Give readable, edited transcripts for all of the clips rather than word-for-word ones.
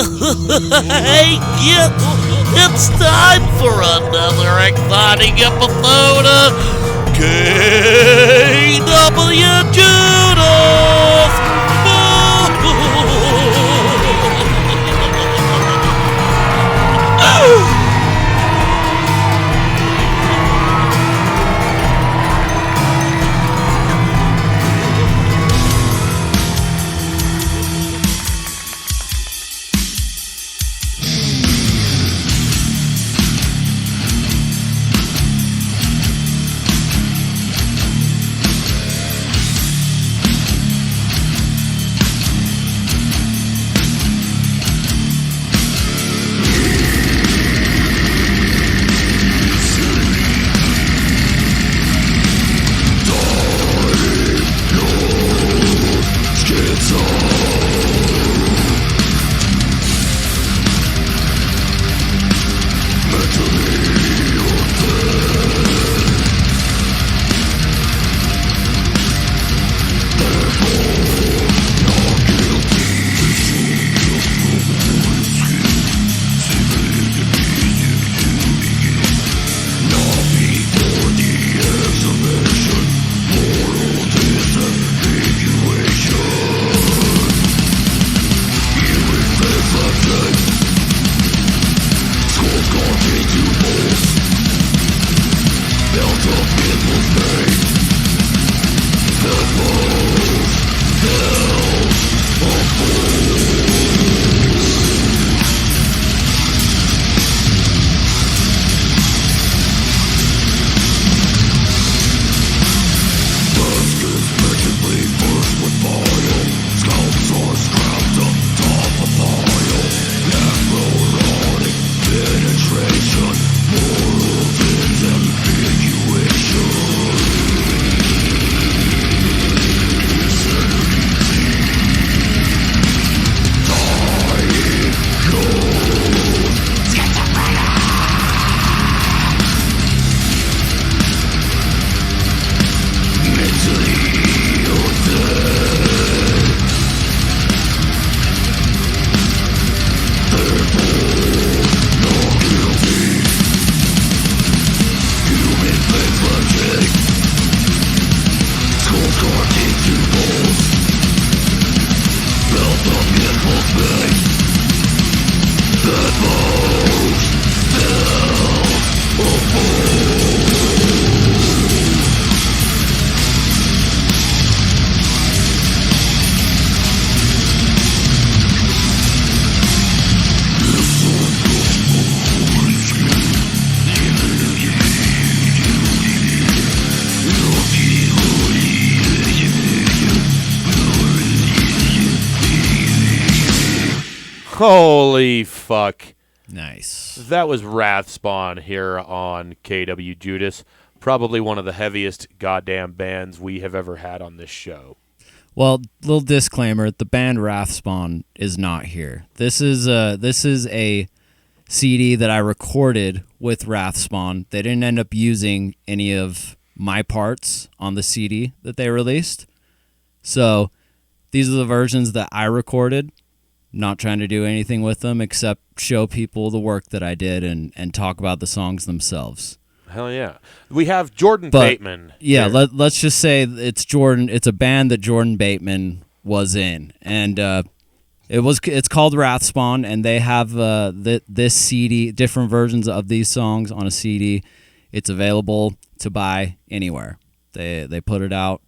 Hey kids, it's time for another exciting episode of KWJUDAS. Holy fuck. Nice. That was Wrathspawn here on KWJUDAS. Probably one of the heaviest goddamn bands we have ever had on this show. Well, little disclaimer, the band Wrathspawn is not here. This is a CD that I recorded with Wrathspawn. They didn't end up using any of my parts on the CD that they released. So these are the versions that I recorded. Not trying to do anything with them except show people the work that I did and talk about the songs themselves. Hell yeah. We have Jordan Bateman. Yeah, let's just say it's Jordan. It's a band that Jordan Bateman was in. And it's called Wrathspawn, and they have this CD, different versions of these songs on a CD. It's available to buy anywhere. They put it out.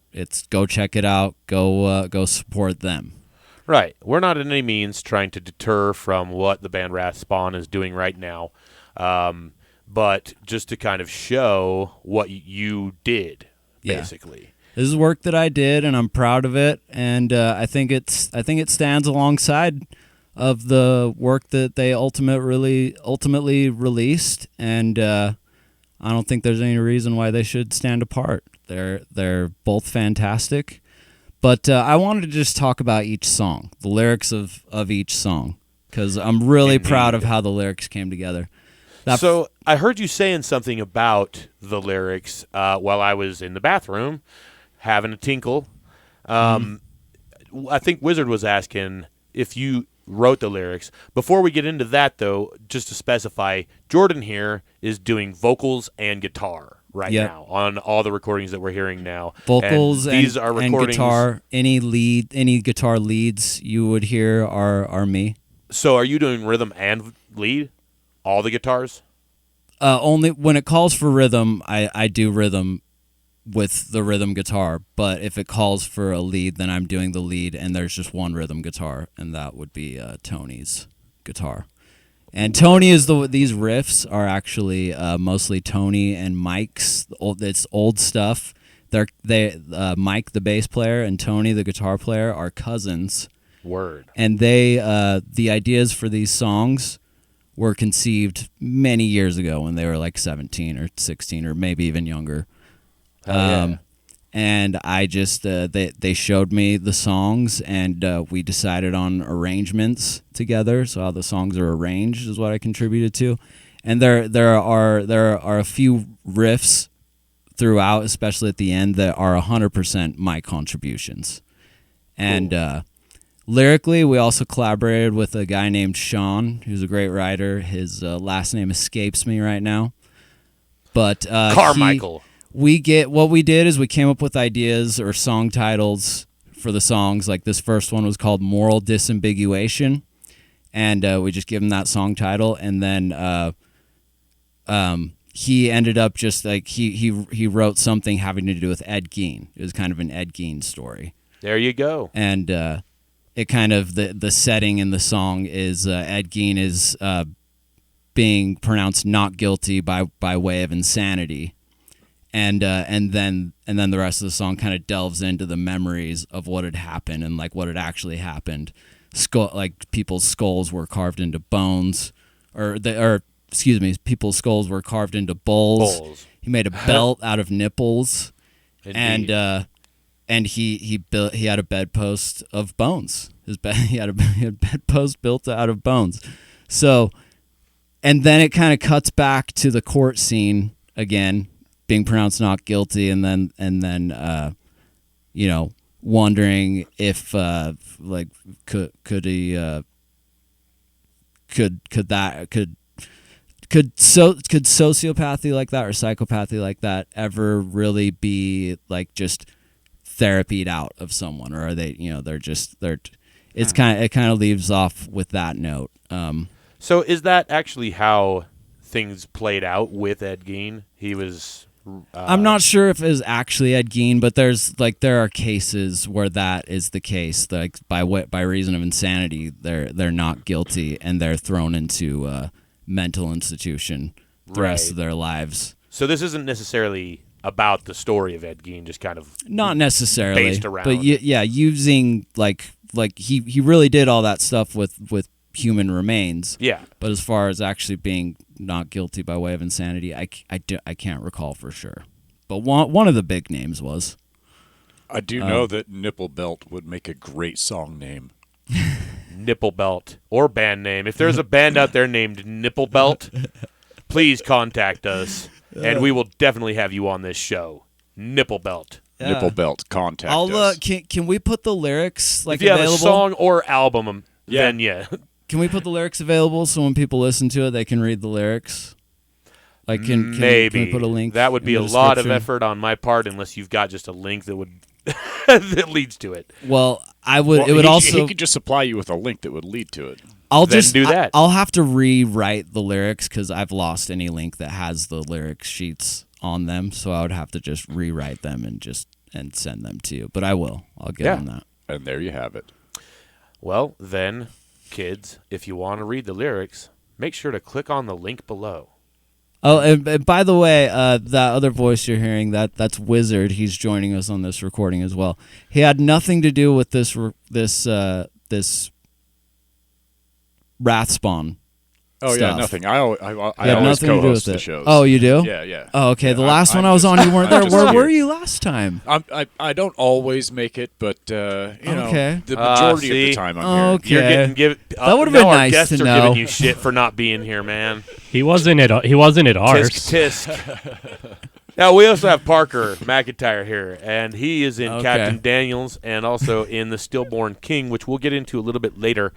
Go check it out. Go support them. Right. We're not in any means trying to deter from what the band Wrathspawn is doing right now, but just to kind of show what you did, basically. This is work that I did, and I'm proud of it. And I think it stands alongside of the work that they ultimately released. And I don't think there's any reason why they should stand apart. They're both fantastic. But I wanted to just talk about each song, the lyrics of each song, because I'm really proud of how the lyrics came together. So I heard you saying something about the lyrics while I was in the bathroom having a tinkle. I think Wizard was asking if you wrote the lyrics. Before we get into that, though, just to specify, Jordan here is doing vocals and guitar now on all the recordings that we're hearing now. Vocals and these are recordings, and guitar. Any guitar leads you would hear are me. So are you doing rhythm and lead? All the guitars? Only when it calls for rhythm, I do rhythm with the rhythm guitar. But if it calls for a lead, then I'm doing the lead, and there's just one rhythm guitar, and that would be Tony's guitar. And Tony is these riffs are actually mostly Tony and Mike's. It's old stuff. Mike, the bass player, and Tony, the guitar player, are cousins. Word. And the ideas for these songs were conceived many years ago when they were like 17 or 16 or maybe even younger. And I just they showed me the songs, and we decided on arrangements together. So how the songs are arranged is what I contributed to. And there are a few riffs throughout, especially at the end, that are 100% my contributions. And lyrically, we also collaborated with a guy named Sean, who's a great writer. His last name escapes me right now, but Carmichael. What we did is we came up with ideas or song titles for the songs. Like this first one was called Moral Disambiguation, and we just give him that song title. And then he ended up just like he wrote something having to do with Ed Gein. It was kind of an Ed Gein story. There you go. And it kind of the setting in the song is Ed Gein is being pronounced not guilty by way of insanity. And then the rest of the song kind of delves into the memories of what had happened and like what had actually happened. Like people's skulls were carved into bones, people's skulls were carved into bowls. He made a belt out of nipples, Indeed. and he had a bedpost of bones. He had a bedpost built out of bones. So, and then it kind of cuts back to the court scene again, being pronounced not guilty, and then wondering if could sociopathy like that or psychopathy like that ever really be like just therapied out of someone, or are they it kind of leaves off with that note. So is that actually how things played out with Ed Gein? He was I'm not sure if it was actually Ed Gein, but there are cases where that is the case. Like by reason of insanity, they're not guilty and they're thrown into a mental institution the rest of their lives. So this isn't necessarily about the story of Ed Gein, just kind of not necessarily based around. But using like he really did all that stuff with human remains. Yeah. But as far as actually being not guilty by way of insanity, I can't recall for sure. But one of the big names was. I do know that Nipple Belt would make a great song name. Nipple Belt or band name. If there's a band out there named Nipple Belt, please contact us, and we will definitely have you on this show. Nipple Belt. Yeah. Nipple Belt, contact us. Can we put the lyrics if you available? have a song or album, then yeah. Can we put the lyrics available so when people listen to it, they can read the lyrics? Like, can we put a link? That would be a lot of effort on my part, unless you've got just a link that would that leads to it. Well, he could just supply you with a link that would lead to it. I'll then do that. I'll have to rewrite the lyrics because I've lost any link that has the lyric sheets on them, so I would have to just rewrite them and send them to you. But I will. I'll get on that. And there you have it. Well, then, kids, if you want to read the lyrics, make sure to click on the link below. Oh, and by the way, that other voice you're hearing, that's Wizard. He's joining us on this recording as well. He had nothing to do with this Wrathspawn. Oh stuff. yeah, nothing. I always co-host the shows. Oh, you do? Yeah. Oh, okay. Yeah, the last one I was on, you weren't there. Where were you last time? I don't always make it, but okay. The majority of the time I'm here. Okay. You're getting that would have been nice guests to are know. giving you shit for not being here, man. He wasn't at ours. Tisk tisk. Now, we also have Parker McIntyre here, and he is in Okay. Captain Daniels and also in The Stillborn King, which we'll get into a little bit later.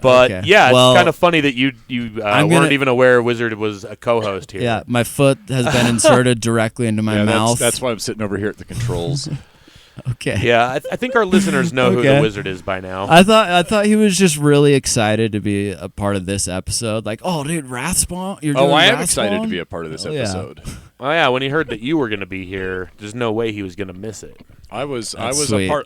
But, Okay. yeah, Well, it's kind of funny that you weren't even aware Wizard was a co-host here. Yeah, my foot has been inserted directly into my mouth. That's why I'm sitting over here at the controls. Okay. Yeah, I think our listeners know who the Wizard is by now. I thought he was just really excited to be a part of this episode. Like, oh, dude, Wrathspawn, you're doing I am Wrathspawn? excited to be a part of this Oh, yeah. episode. Oh, yeah, when he heard that you were going to be here, there's no way he was going to miss it. I was sweet. a part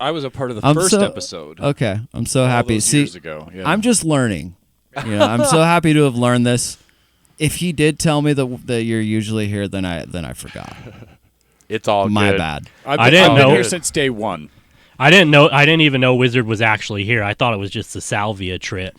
of the I'm first so- episode. Okay, I'm so all happy. those See, years ago. Yeah. I'm just learning. I'm so happy to have learned this. If he did tell me that you're usually here, then I forgot. It's all My good. bad. I've didn't been know. here since day one. I didn't even know Wizard was actually here. I thought it was just a salvia trip.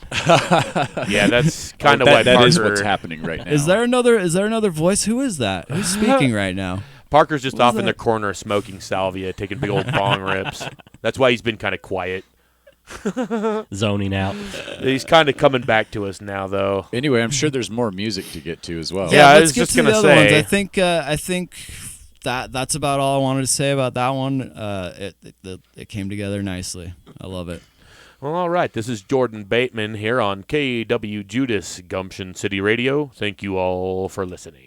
Yeah, that's kind of why that Parker... is what's happening right now. Is there another voice? Who is that? Who's speaking right now? Parker's just off in the that? corner smoking salvia, taking big old bong rips. That's why he's been kind of quiet. Zoning out. He's kind of coming back to us now, though. Anyway, I'm sure there's more music to get to as well. Yeah, I let's was get just to gonna the other ones. say- I think that's about all I wanted to say about that one. It came together nicely. I love it. Well, all right. This is Jordan Bateman here on KWJUDAS Gumption City Radio. Thank you all for listening.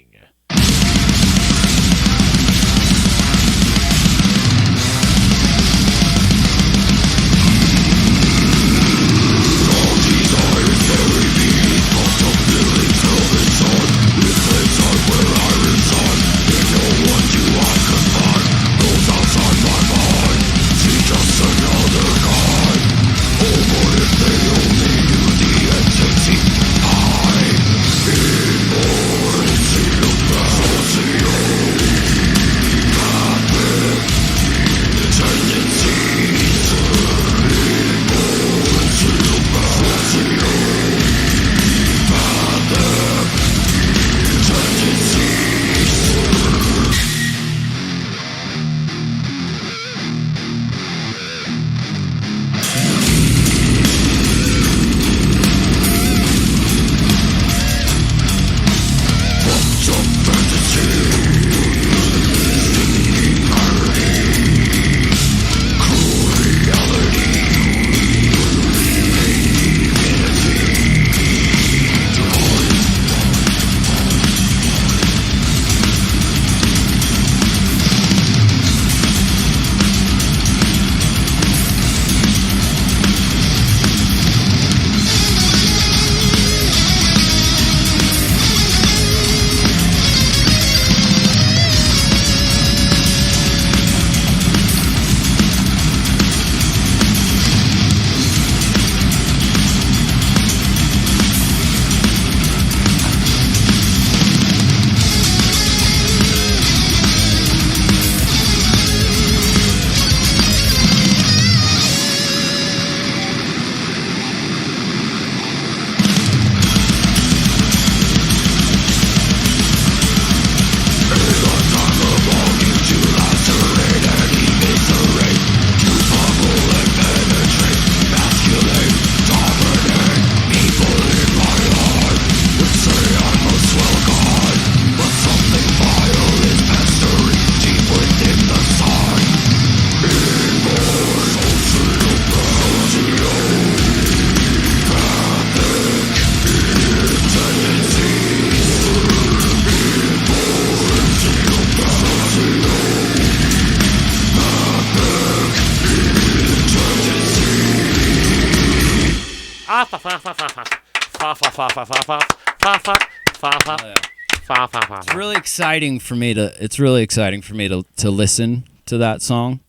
It's really exciting for me to listen to that song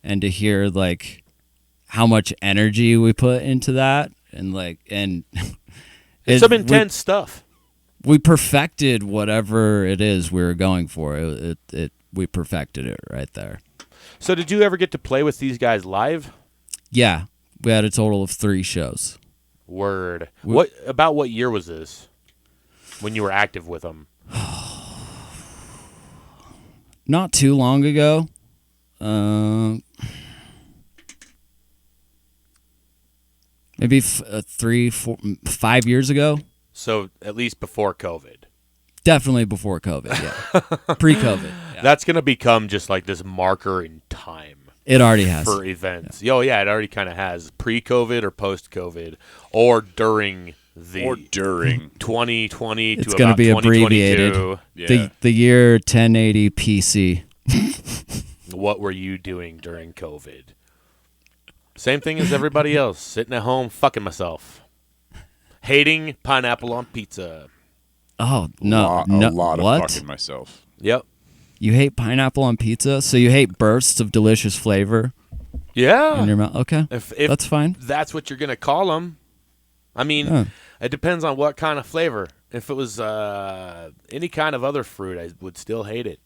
and to hear like how much energy we put into that and It's some intense stuff. We perfected whatever it is we were going for. We perfected it right there. So did you ever get to play with these guys live? Yeah, we had a total of 3 shows. Word. What year was this? When you were active with them? Not too long ago. Maybe 3, 4, 5 years ago. So at least before COVID. Definitely before COVID, yeah. Pre-COVID. Yeah. That's going to become just like this marker in time. It already has. For events. Yeah. Oh, yeah, it already kind of has. Pre-COVID or post-COVID or during 2020 it's to gonna about be 2022. abbreviated. Yeah. The year 1080 PC. What were you doing during COVID? Same thing as everybody else. Sitting at home, fucking myself. Hating pineapple on pizza. Oh, no. A lot what? of fucking myself. Yep. You hate pineapple on pizza? So you hate bursts of delicious flavor Yeah. in your mouth? Okay. If that's fine. That's what you're going to call them. I mean, It depends on what kind of flavor. If it was any kind of other fruit, I would still hate it.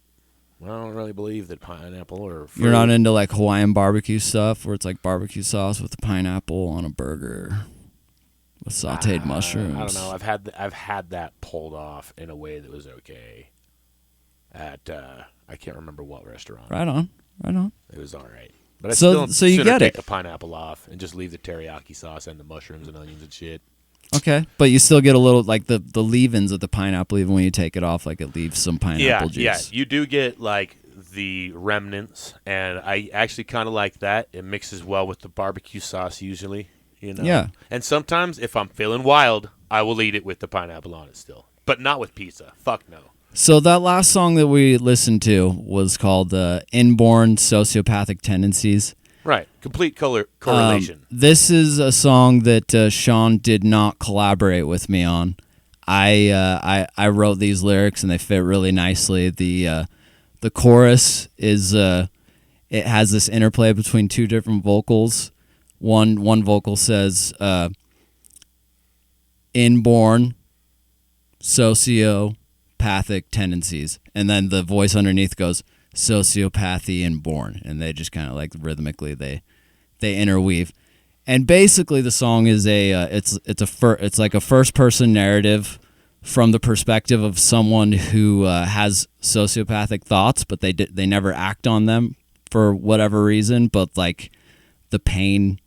I don't really believe that pineapple or fruit. You're not into like Hawaiian barbecue stuff where it's like barbecue sauce with the pineapple on a burger with sauteed mushrooms. I don't know. I've had that pulled off in a way that was okay. At I can't remember what restaurant. Right on. It was all right. But I So you sooner get take it. the pineapple off and just leave the teriyaki sauce and the mushrooms and onions and shit. Okay, but you still get a little like the leave-ins of the pineapple even when you take it off. Like it leaves some pineapple juice. Yeah, you do get like the remnants, and I actually kind of like that. It mixes well with the barbecue sauce usually, you know. Yeah. And sometimes if I'm feeling wild, I will eat it with the pineapple on it still, but not with pizza. Fuck no. So that last song that we listened to was called "Inborn Sociopathic Tendencies." Right, complete correlation. This is a song that Sean did not collaborate with me on. I wrote these lyrics and they fit really nicely. The chorus is it has this interplay between two different vocals. One vocal says inborn sociopathic tendencies, and then the voice underneath goes sociopathy inborn, and they just kind of like rhythmically they interweave. And basically the song is it's like a first person narrative from the perspective of someone who has sociopathic thoughts, but they never act on them for whatever reason, but like the pain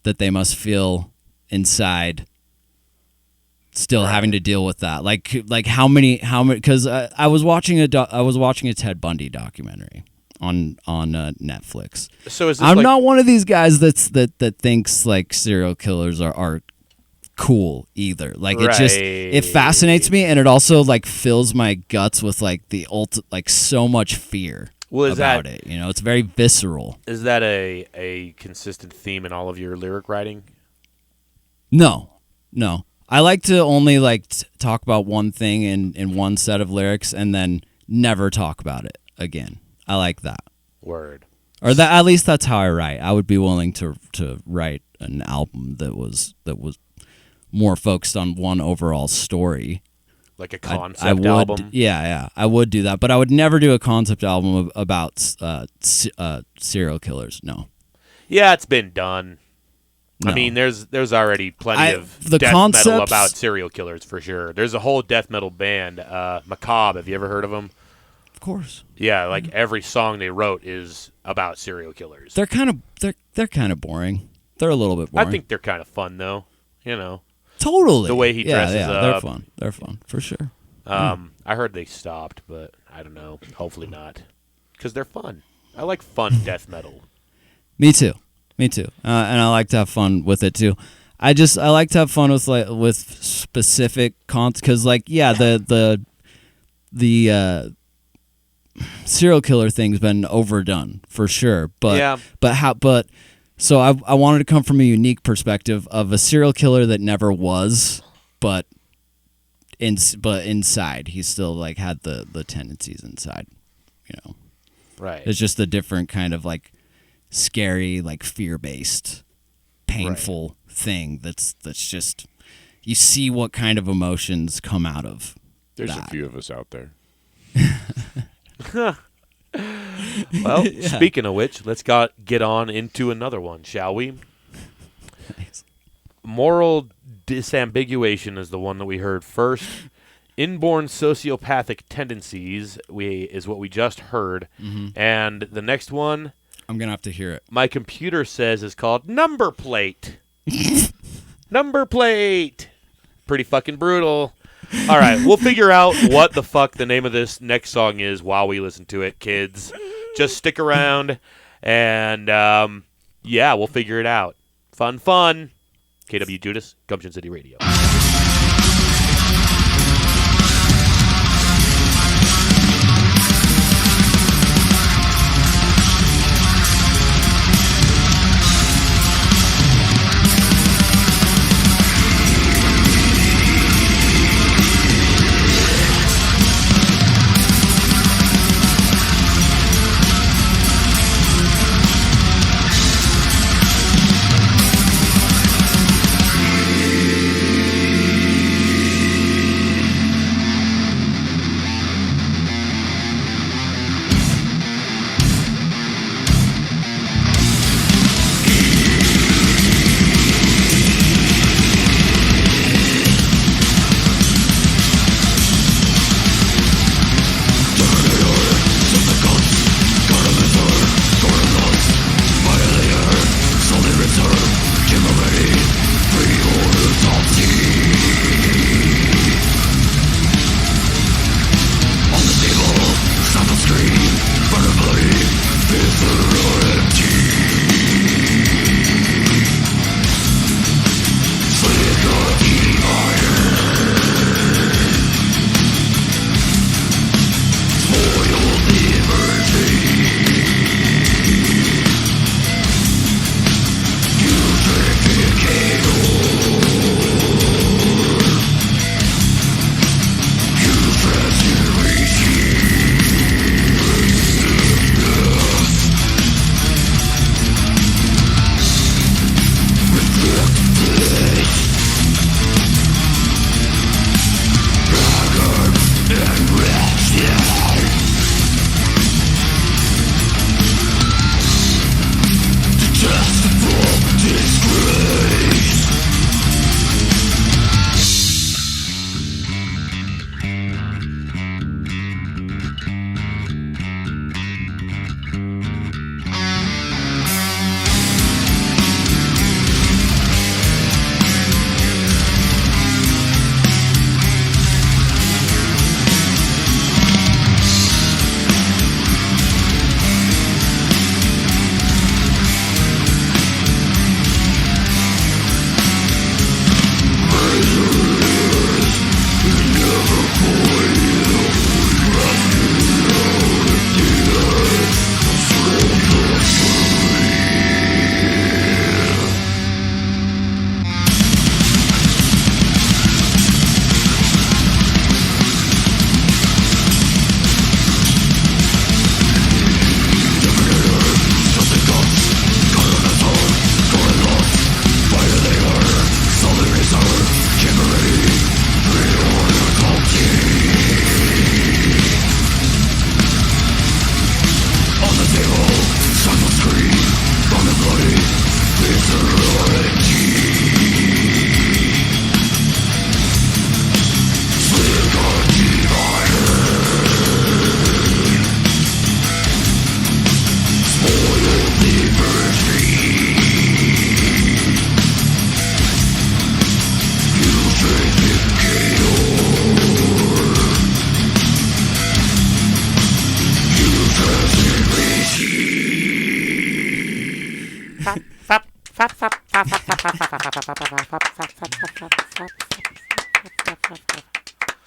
that they must feel inside still having to deal with that. Like how many because I was watching a Ted Bundy documentary on Netflix. So is this I'm not one of these guys that thinks like serial killers are cool either. Like it fascinates me, and it also like fills my guts with like like so much fear about it. You know, it's very visceral. Is that a consistent theme in all of your lyric writing? No. I like to only like talk about one thing in one set of lyrics and then never talk about it again. I like that. Word. Or that at least that's how I write. I would be willing to write an album that was more focused on one overall story. Like a concept album? Yeah. I would do that, but I would never do a concept album about serial killers. No. Yeah, it's been done. No. I mean, there's already plenty of the death concepts, metal about serial killers for sure. There's a whole death metal band, Macabre. Have you ever heard of them? Of course. Yeah, like every song they wrote is about serial killers. They're kind of boring. They're a little bit boring. I think they're kind of fun though. You know. Totally. The way he dresses up. They're fun for sure. I heard they stopped, but I don't know. Hopefully not, because they're fun. I like fun death metal. Me too. And I like to have fun with it too. I like to have fun with specific cons, because like the serial killer thing's been overdone for sure. But so I wanted to come from a unique perspective of a serial killer that never was, but inside he still like had the tendencies inside, you know. Right. It's just a different kind of like scary, like fear-based, painful thing that's just you see what kind of emotions come out of There's that. a few of us out there. Well, speaking of which, let's get on into another one, shall we? Nice. Moral disambiguation is the one that we heard first. Inborn sociopathic tendencies is what we just heard. Mm-hmm. And the next one, I'm gonna have to hear it. my computer says is called Number Plate. Number Plate. Pretty fucking brutal. All right, we'll figure out what the fuck the name of this next song is while we listen to it, kids. Just stick around, and yeah, we'll figure it out. Fun. KWJUDAS, Gumption City Radio.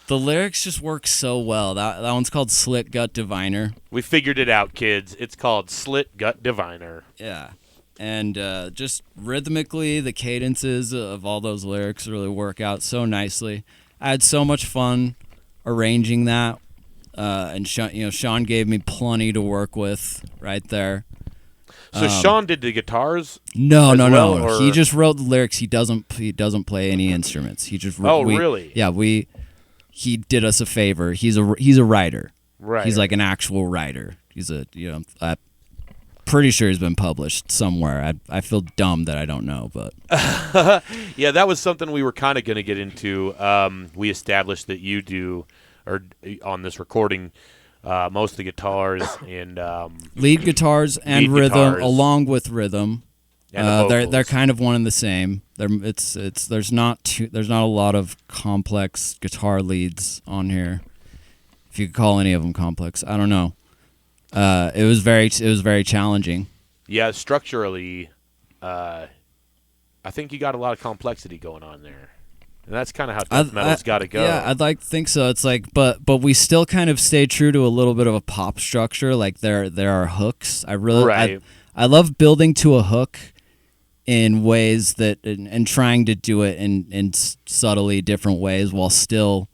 The lyrics just work so well. That one's called Slit Gut Diviner. We figured it out, kids. It's called Slit Gut Diviner. Yeah. And just rhythmically, the cadences of all those lyrics really work out so nicely. I had so much fun arranging that. And Sean gave me plenty to work with right there. So Sean did the guitars? No. Or? He just wrote the lyrics. He doesn't play any instruments. He just really? Yeah, he did us a favor. He's a writer. Right. He's like an actual writer. He's I'm pretty sure he's been published somewhere. I feel dumb that I don't know, but yeah, that was something we were kind of going to get into. We established that you do, or on this recording, most of the guitars and lead guitars and rhythm, along with rhythm. And the they're vocals. kind of one and the same. There's not a lot of complex guitar leads on here. If you could call any of them complex, I don't know. It was very challenging. Yeah, structurally, I think you got a lot of complexity going on there, and that's kind of how death metal's got to go. Yeah, I'd like to think so. It's like, but we still kind of stay true to a little bit of a pop structure. Like there are hooks. I love building to a hook in ways that and trying to do it in subtly different ways while still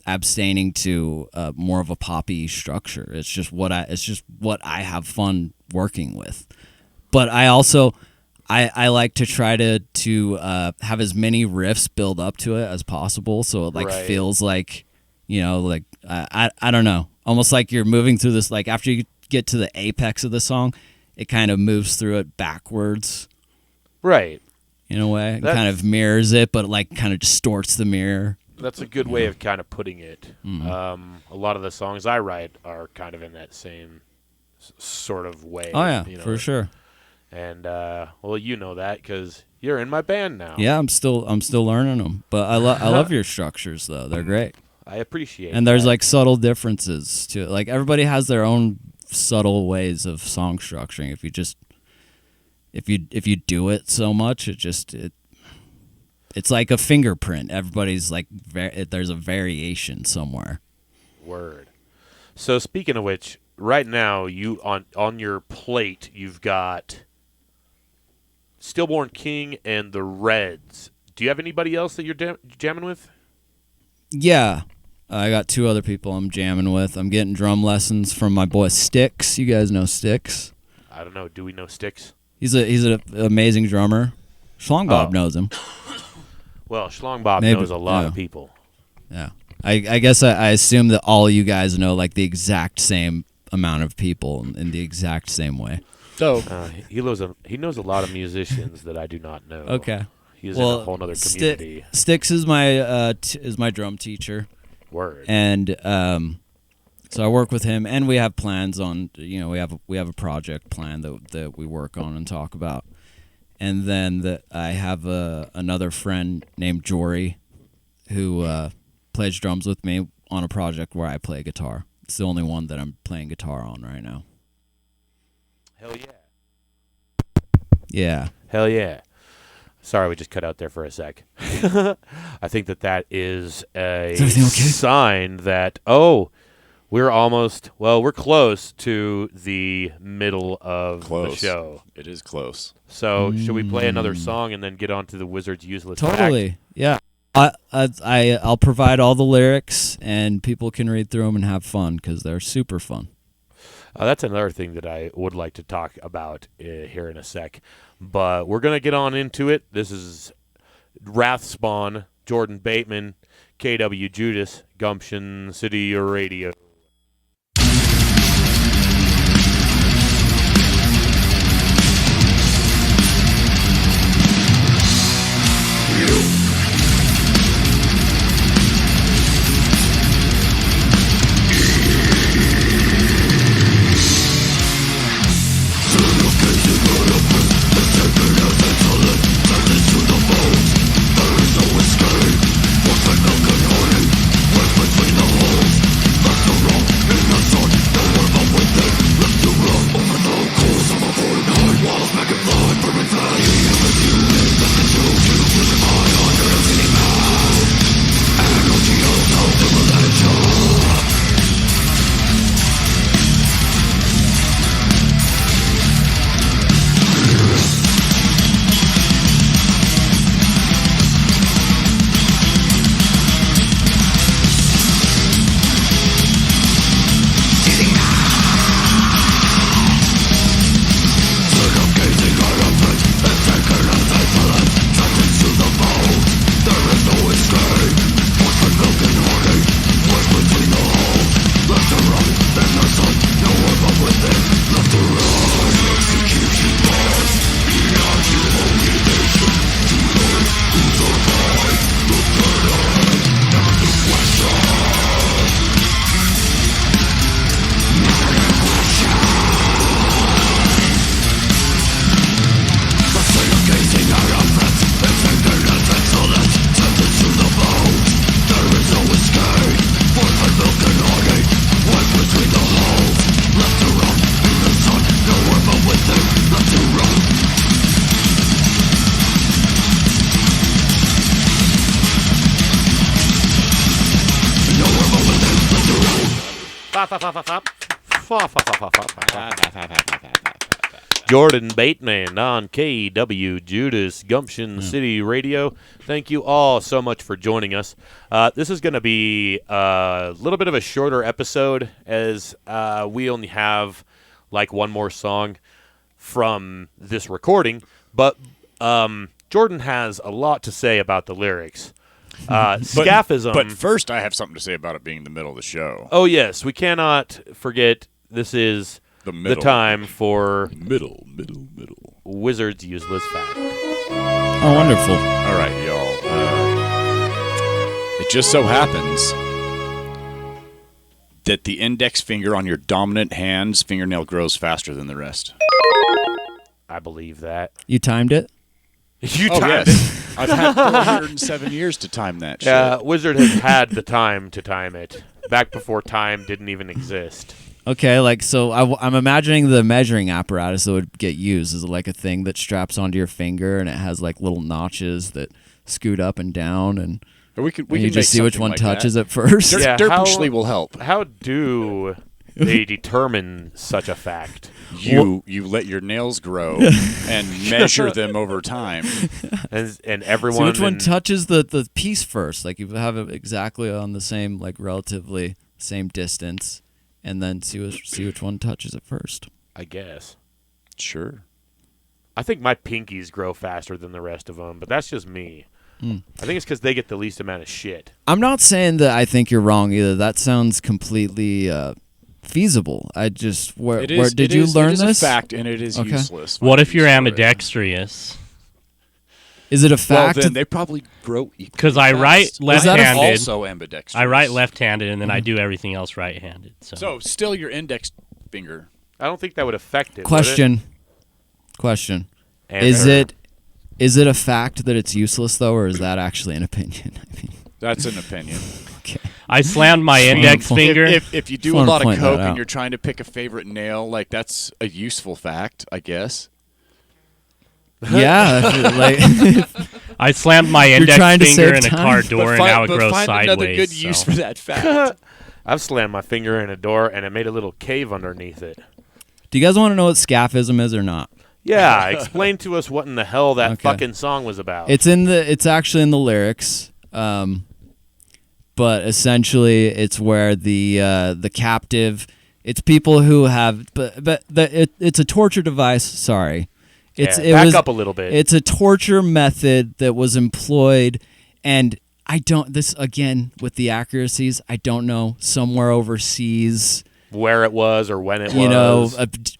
abstaining to more of a poppy structure. It's just what I have fun working with. But I also I like to try to have as many riffs build up to it as possible, so it feels like, like I don't know, almost like you're moving through this. Like after you get to the apex of the song, it kind of moves through it backwards, right? In a way, it kind of mirrors it, but like kind of distorts the mirror. That's a good way of kind of putting it. Mm-hmm. A lot of the songs I write are kind of in that same sort of way. Oh yeah, for sure. And well, you know that because you're in my band now. Yeah, I'm still learning them, but I love your structures though. They're great. I appreciate. And there's like subtle differences too. Like everybody has their own subtle ways of song structuring. If you do it so much, it's like a fingerprint. Everybody's like there's a variation somewhere. Word. So speaking of which, right now you on your plate you've got Stillborn King and the Reds. Do you have anybody else that you're jamming with? Yeah. I got two other people I'm jamming with. I'm getting drum lessons from my boy Styx. You guys know Styx? I don't know. Do we know Styx? He's an amazing drummer. Schlongbob knows him. Well, Schlongbob knows a lot of people. Yeah. I guess I assume that all you guys know like the exact same amount of people in the exact same way. So he knows a lot of musicians that I do not know. Okay. He's in a whole other community. Styx is my drum teacher. Word. And so I work with him, and we have plans on we have a project plan that we work on and talk about. And then I have another friend named Jory who plays drums with me on a project where I play guitar. It's the only one that I'm playing guitar on right now. Hell yeah. Yeah. Hell yeah. Sorry, we just cut out there for a sec. I think that is a sign that, we're close to the middle of the show. It is close. So should we play another song and then get on to the Wizard's Useless Totally. Act? Yeah. I'll provide all the lyrics, and people can read through them and have fun because they're super fun. That's another thing that I would like to talk about here in a sec. But we're going to get on into it. This is Wrathspawn, Jordan Bateman, KWJUDAS, Gumption City Radio. Between the holes, back Jordan Bateman on KWJUDAS Gumption City Radio. Thank you all so much for joining us. This is going to be a little bit of a shorter episode as we only have like one more song from this recording, but Jordan has a lot to say about the lyrics. Scaphism. But first, I have something to say about it being the middle of the show. Oh, yes. We cannot forget this is the time for middle. Wizard's Useless Fact. Oh, wonderful. All right, y'all. It just so happens that the index finger on your dominant hand's fingernail grows faster than the rest. I believe that. You timed it? You timed it. I've had 407 years to time that shit. Wizard has had the time to time it. Back before time didn't even exist. Okay, like, so I'm imagining the measuring apparatus that would get used is like a thing that straps onto your finger and it has like little notches that scoot up and down and We you can just see which one like touches that. it first. Derpishly will help. How do they determine such a fact? You let your nails grow and measure them over time. And everyone... See which one touches the piece first. Like, you have it exactly on the same, like, relatively same distance, and then see which one touches it first. I guess. Sure. I think my pinkies grow faster than the rest of them, but that's just me. I think it's because they get the least amount of shit. I'm not saying that I think you're wrong either. That sounds completely feasible. I just where did you learn this? It is a fact, and it is useless. What if you're ambidextrous? Is it a fact? Well, then they probably grow equally. Because I write left-handed. Also ambidextrous. I write left-handed, and then I do everything else right-handed. So still your index finger. I don't think that would affect it. Question. Is it a fact that it's useless though, or is that actually an opinion? I mean, that's an opinion. Okay. I slammed my index finger. If you do a lot of coke and you're trying to pick a favorite nail, like that's a useful fact, I guess. Yeah, like I slammed my index finger in a car door, and now it grows find sideways. Another good use for that fact. I've slammed my finger in a door, and it made a little cave underneath it. Do you guys want to know what scaphism is or not? Yeah, explain to us what in the hell that fucking song was about. It's actually in the lyrics, but essentially it's where the captive. It's people who have, it's a torture device. Sorry. Back up a little bit. It's a torture method that was employed, and this again with the accuracies, I don't know, somewhere overseas. Where it was or when it was. You know,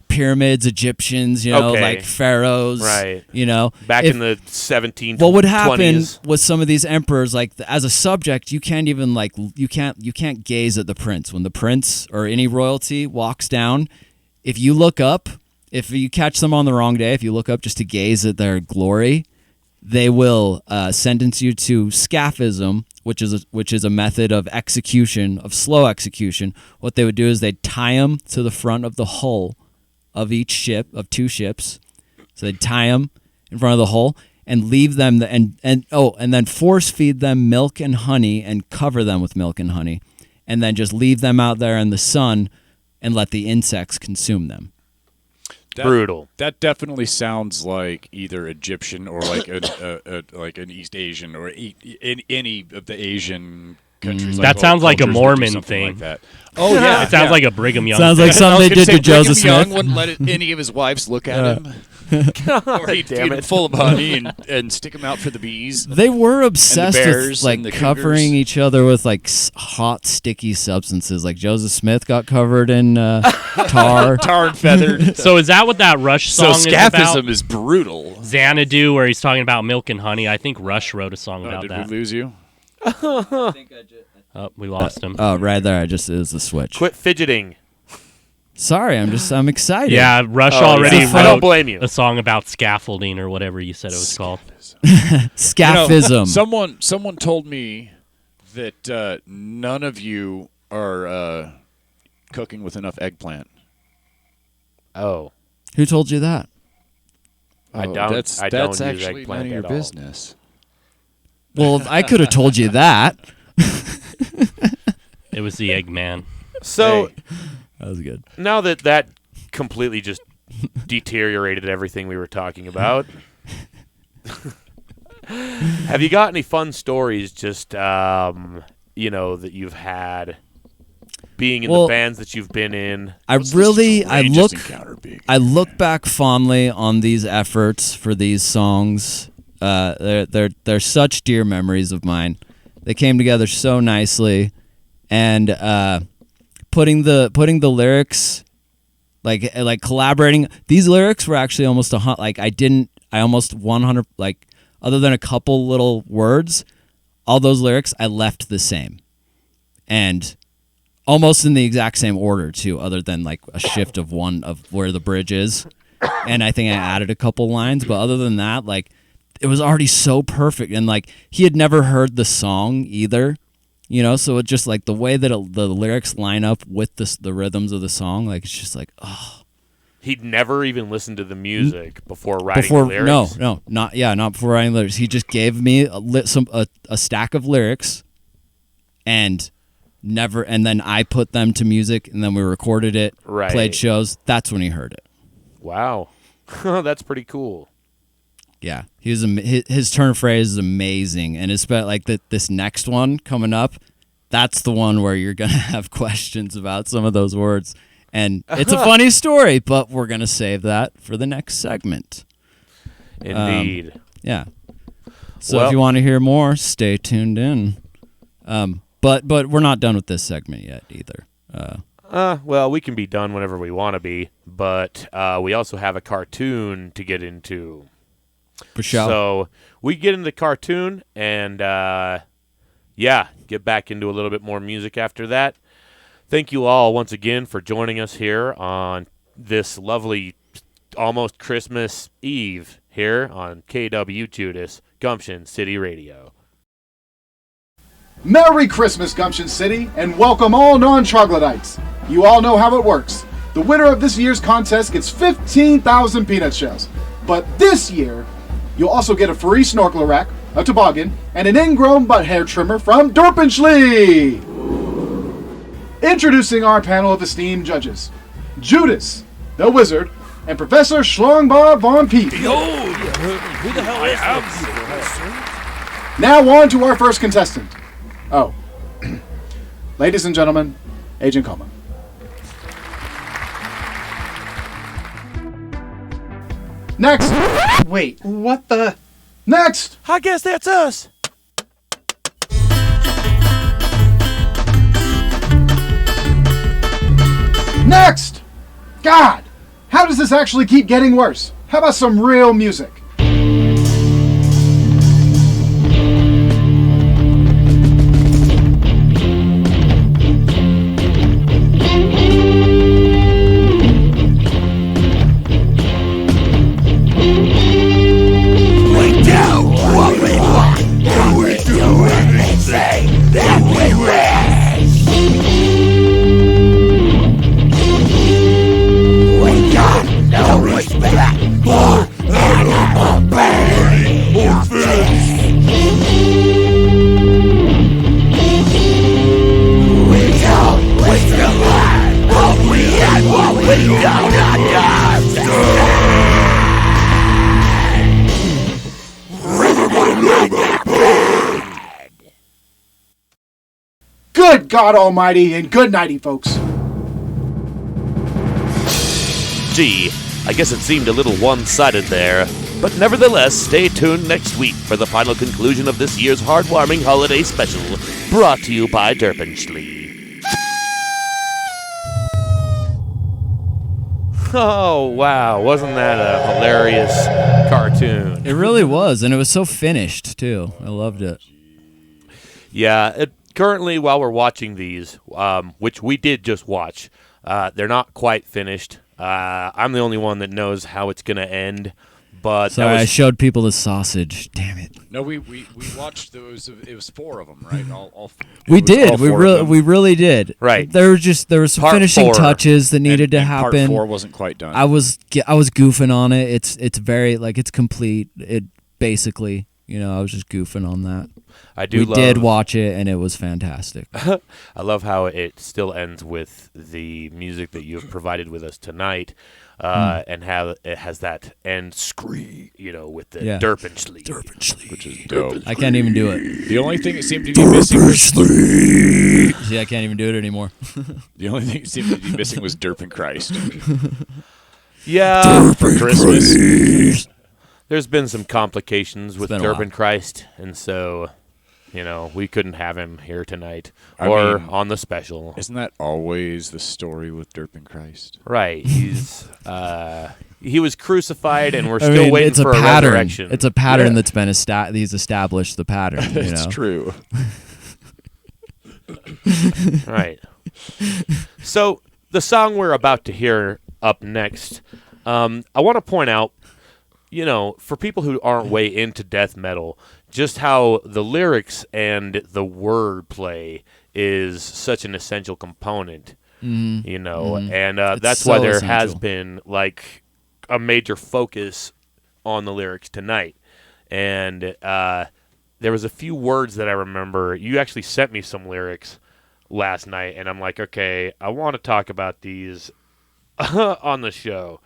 pyramids, Egyptians, like pharaohs. Right. Back in the 1720s. What would happen with some of these emperors, like as a subject, you can't even you can't gaze at the prince. When the prince or any royalty walks down, if you look up, if you catch them on the wrong day, if you look up just to gaze at their glory, they will sentence you to scaphism, which is a method of execution, of slow execution. What they would do is they'd tie them to the front of the hull of each ship, of two ships. So they'd tie them in front of the hull and leave them, and then force feed them milk and honey and cover them with milk and honey, and then just leave them out there in the sun and let the insects consume them. Brutal. That definitely sounds like either Egyptian or like an East Asian or in any of the Asian countries. That sounds like a Mormon thing. Like that. Oh yeah, it sounds like a Brigham Young. Sounds like something they did to Joseph Brigham Smith. Young wouldn't let any of his wives look at him. Or he'd feed him full of honey and stick him out for the bees. They were obsessed with and covering each other with hot, sticky substances. Like Joseph Smith got covered in tar and feathered. So is that what that Rush song is about? So scaphism is brutal. Xanadu, where he's talking about milk and honey. I think Rush wrote a song about that. Did we lose you? Oh, we lost him. Oh, right there. It was the switch. Quit fidgeting. Sorry, I'm excited. Yeah, Rush already wrote I don't blame you. a song about scaffolding or whatever you said it was called. Scaphism. Someone told me that none of you are cooking with enough eggplant. Oh. Who told you that? I don't That's use actually eggplant none of your at all. business. Well, I could have told you that. It was the Eggman. So That was good. now that completely just deteriorated everything we were talking about, have you got any fun stories just, that you've had being in the bands that you've been in? I look back fondly on these efforts for these songs. They're such dear memories of mine. They came together so nicely, and putting the lyrics, like collaborating. These lyrics were actually almost I almost 100 other than a couple little words, all those lyrics I left the same, and almost in the exact same order too, other than like a shift of one of where the bridge is, and I think I added a couple lines, but other than that, like it was already so perfect, and like he had never heard the song either, so it's just like the way that the lyrics line up with the rhythms of the song, like it's just like He'd never even listened to the music before writing the lyrics? No, not before writing lyrics. He just gave me a stack of lyrics, and then I put them to music, and then we recorded it, played shows. That's when he heard it. Wow. That's pretty cool. Yeah, his turn phrase is amazing, and it's like this next one coming up, that's the one where you're going to have questions about some of those words. And it's a funny story, but we're going to save that for the next segment. Indeed. Yeah. So if you want to hear more, stay tuned in. But we're not done with this segment yet either. Well, we can be done whenever we want to be, but we also have a cartoon to get into. For sure. So we get into the cartoon and, get back into a little bit more music after that. Thank you all once again for joining us here on this lovely, almost Christmas Eve here on KWJUDAS, Gumption City Radio. Merry Christmas, Gumption City, and welcome all non-troglodytes. You all know how it works. The winner of this year's contest gets 15,000 peanut shells. But this year, you'll also get a free snorkel rack, a toboggan, and an ingrown butt hair trimmer from Dorpenschlee. Introducing our panel of esteemed judges, Judas, the Wizard, and Professor Schlongbar von Peep. Behold, who the hell is this? Now on to our first contestant. Oh. Ladies and gentlemen, Agent Coleman. Next! Wait, what the? Next! I guess that's us. Next! God! How does this actually keep getting worse? How about some real music? Good God Almighty and good nighty, folks. Gee, I guess it seemed a little one-sided there. But nevertheless, stay tuned next week for the final conclusion of this year's heartwarming holiday special, brought to you by Dorpenschlee. Oh, wow. Wasn't that a hilarious cartoon? It really was, and it was so finished, too. I loved it. Yeah, currently, while we're watching these, which we did just watch, they're not quite finished. I'm the only one that knows how it's going to end. But sorry, I showed people the sausage. Damn it. No, we watched those. It was 4 of them, right? We did. We really did. Right. There were some Part finishing 4. touches that needed to happen. Part 4 wasn't quite done. I was goofing on it. It's very it's complete. It basically I was just goofing on that. We did watch it, and it was fantastic. I love how it still ends with the music that you've provided with us tonight, and how it has that end scream, with the Derpensleep. Which is dope. I can't even do it. The only thing that seemed to be missing was See, I can't even do it anymore. the only thing that seemed to be missing was Derpenchrist. Yeah, For Christmas. there's been some complications with been a while. Derpenchrist, and so, we couldn't have him here tonight I or mean, on the special. Isn't that always the story with Derpenchrist? Right. He was crucified, and we're still waiting it's a for pattern. a resurrection. It's a pattern that's been he's established the pattern. It's true. Right. So the song we're about to hear up next, I want to point out, for people who aren't way into death metal, just how the lyrics and the wordplay is such an essential component. And that's so why there has essential. been like a major focus on the lyrics tonight. And there was a few words that I remember. You actually sent me some lyrics last night, and I'm like, okay, I want to talk about these on the show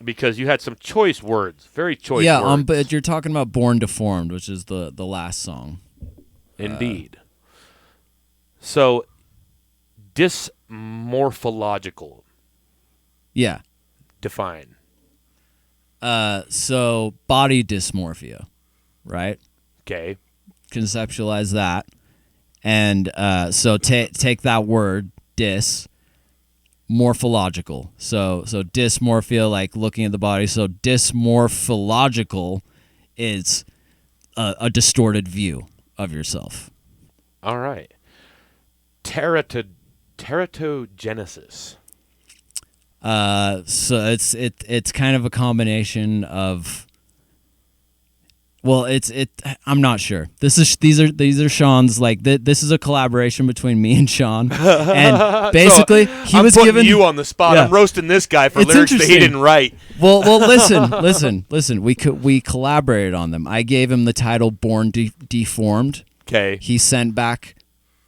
because you had some choice words, very choice words. Yeah, but you're talking about Born Deformed, which is the last song. Indeed. So, dysmorphological. Yeah. Define. So body dysmorphia, right? Okay. Conceptualize that. And so take that word, morphological. So dysmorphia, like looking at the body. So dysmorphological is a distorted view of yourself. All right. Teratogenesis. So it's kind of a combination of. Well, I'm not sure. These are Sean's, like this is a collaboration between me and Sean, and basically he I'm was putting given you on the spot. Yeah. I'm roasting this guy for It's lyrics that he interesting. didn't write. Well, listen. We collaborated on them. I gave him the title "Born Deformed." Okay. He sent back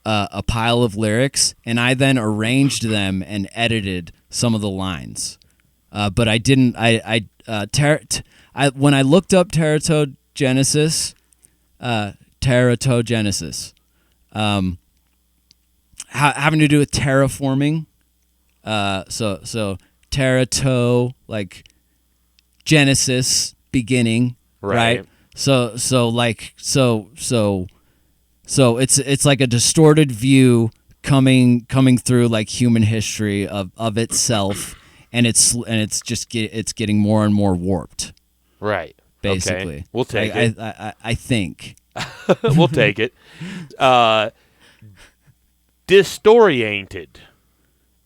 a pile of lyrics, and I then arranged them and edited some of the lines. But I didn't. When I looked up teratogenesis, having to do with terraforming. So terato, like Genesis, beginning, right? So it's like a distorted view coming through like human history of itself, and it's getting more and more warped. Right. Basically, Okay. We'll take it. I think. We'll take it. Disoriented.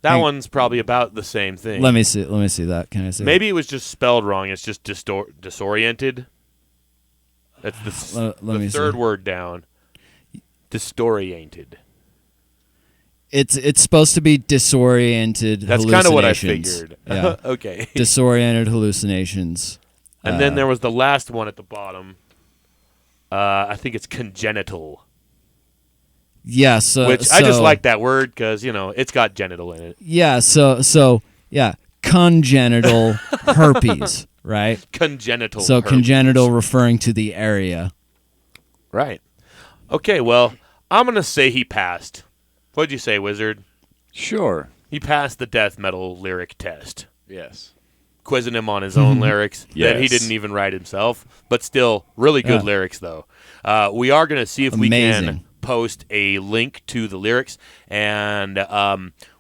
That one's probably about the same thing. Let me see that. Can I see? Maybe it was just spelled wrong. It's just disoriented. That's the third word down. Disoriented. It's supposed to be disoriented. That's kind of what I hallucinations. figured. Yeah. Okay. Disoriented hallucinations. And then there was the last one at the bottom. I think it's congenital. Yeah, I just like that word because, it's got genital in it. Yeah, so congenital herpes, right? Congenital So herpes. congenital referring to the area. Right. Okay, well, I'm going to say he passed. What'd you say, Wizard? Sure. He passed the death metal lyric test. Yes. Quizzing him on his own lyrics that he Yes. didn't even write himself, but still really good lyrics, though. We are going to see if we can Amazing. post a link to the lyrics, and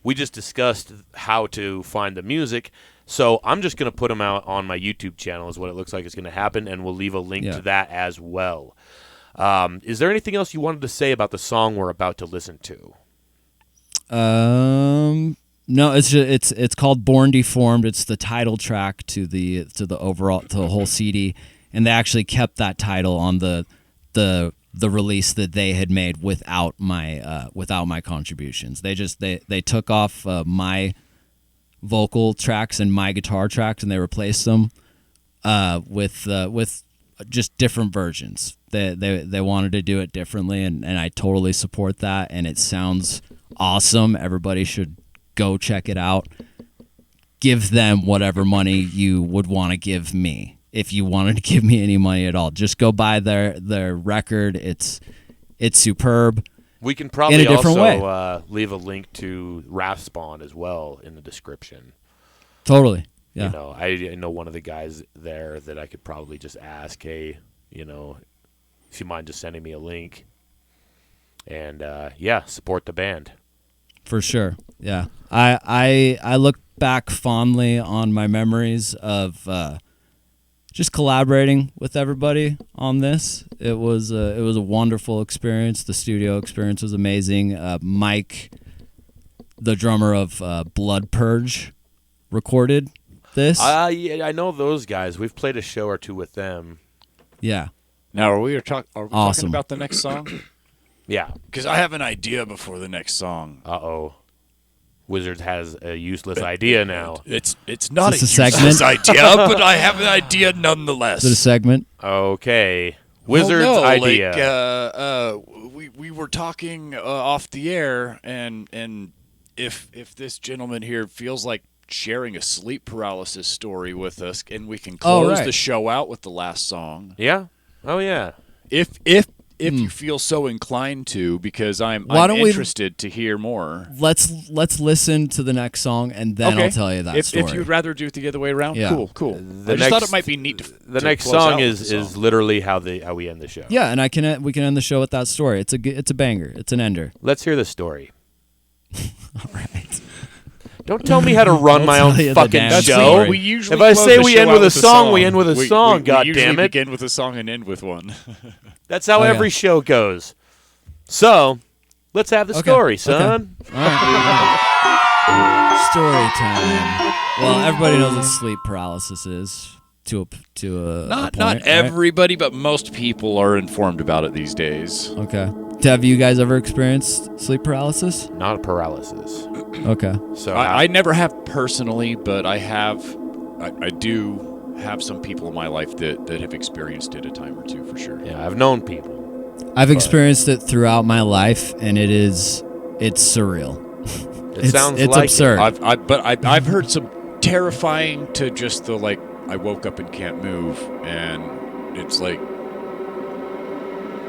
we just discussed how to find the music, so I'm just going to put them out on my YouTube channel is what it looks like is going to happen, and we'll leave a link to that as well. Is there anything else you wanted to say about the song we're about to listen to? No, it's called Born Deformed. It's the title track to the whole CD, and they actually kept that title on the release that they had made without my contributions. They took off my vocal tracks and my guitar tracks, and they replaced them with just different versions. They wanted to do it differently, and I totally support that, and it sounds awesome. Everybody should go check it out. Give them whatever money you would want to give me. If you wanted to give me any money at all, just go buy their record. It's superb. We can probably also leave a link to Wrathspawn as well in the description. Totally. Yeah. You know, I know one of the guys there that I could probably just ask, hey, you know, if you mind just sending me a link. And support the band. For sure. Yeah. I look back fondly on my memories of just collaborating with everybody on this. It was a wonderful experience. The studio experience was amazing. Mike, the drummer of Blood Purge, recorded this. Yeah, I know those guys. We've played a show or two with them. Yeah. Now, are we talking about the next song? Yeah. Because I have an idea before the next song. Uh-oh. Wizard has a useless idea now. It's not a segment? useless idea, but I have an idea nonetheless. Is it a segment? Okay. Wizard's idea. We were talking off the air, and if this gentleman here feels like sharing a sleep paralysis story with us, and we can close the show out with the last song. Yeah? Oh, yeah. If you feel so inclined to, because I'm interested to hear more. Let's listen to the next song, and then I'll tell you that story. If you'd rather do it the other way around, yeah. Cool. I just thought it might be neat to The next song is literally how we end the show. Yeah, and we can end the show with that story. It's a banger. It's an ender. Let's hear the story. All right. Don't tell me how to run my own fucking show. We usually if I say we end with a song, we end with a song. God damn it! Begin with a song and end with one. That's how every show goes. So, let's have the story, son. Okay. All right. Story time. Well, everybody knows what sleep paralysis is. To a not point, everybody, but most people are informed about it these days. Okay. Have you guys ever experienced sleep paralysis? Not a paralysis. Okay. So I never have personally, but I do have some people in my life that have experienced it a time or two for sure. Yeah, I've known people. I've experienced it throughout my life, and it's surreal. It's absurd. I've heard some terrifying to just the like. I woke up and can't move, and it's like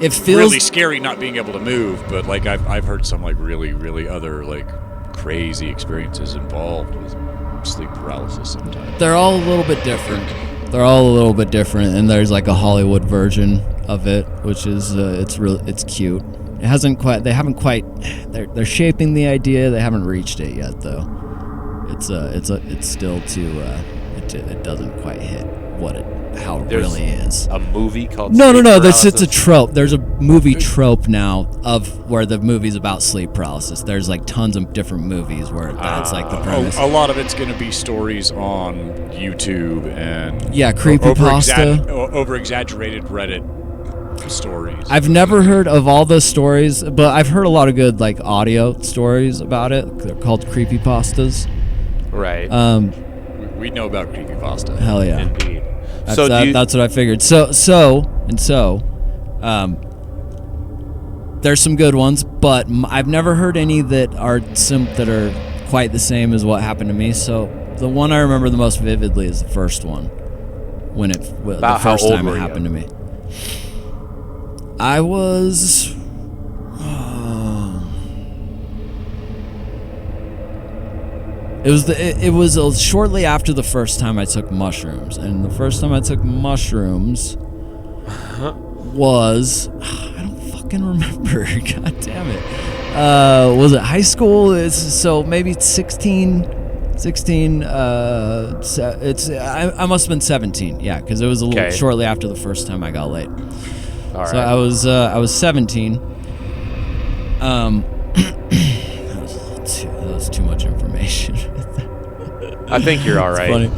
it feels really scary not being able to move. But like I've heard some like really other like crazy experiences involved with sleep paralysis sometimes. They're all a little bit different. And there's like a Hollywood version of it, which is it's cute. They haven't quite. They're shaping the idea. They haven't reached it yet, though. It's still too. It doesn't quite hit how it really is. A movie called No. It's a trope. There's a movie trope now of where the movie's about sleep paralysis. There's like tons of different movies where that's like the premise. A lot of it's going to be stories on YouTube and creepypasta, over exaggerated Reddit stories. I've never heard of all those stories, but I've heard a lot of good like audio stories about it. They're called creepypastas. Right. We know about creepypasta. Hell yeah. Indeed. That's what I figured. So, there's some good ones, but I've never heard any that are quite the same as what happened to me. So, the one I remember the most vividly is the first one, the first time it happened to me. I was. It was shortly after the first time I took mushrooms, and the first time I took mushrooms was I don't fucking remember. God damn it. Was it high school? So maybe 16. I must have been 17. Yeah, because it was a little shortly after the first time I got laid. All right. So I was 17. That was too much information. I think you're all right. Funny.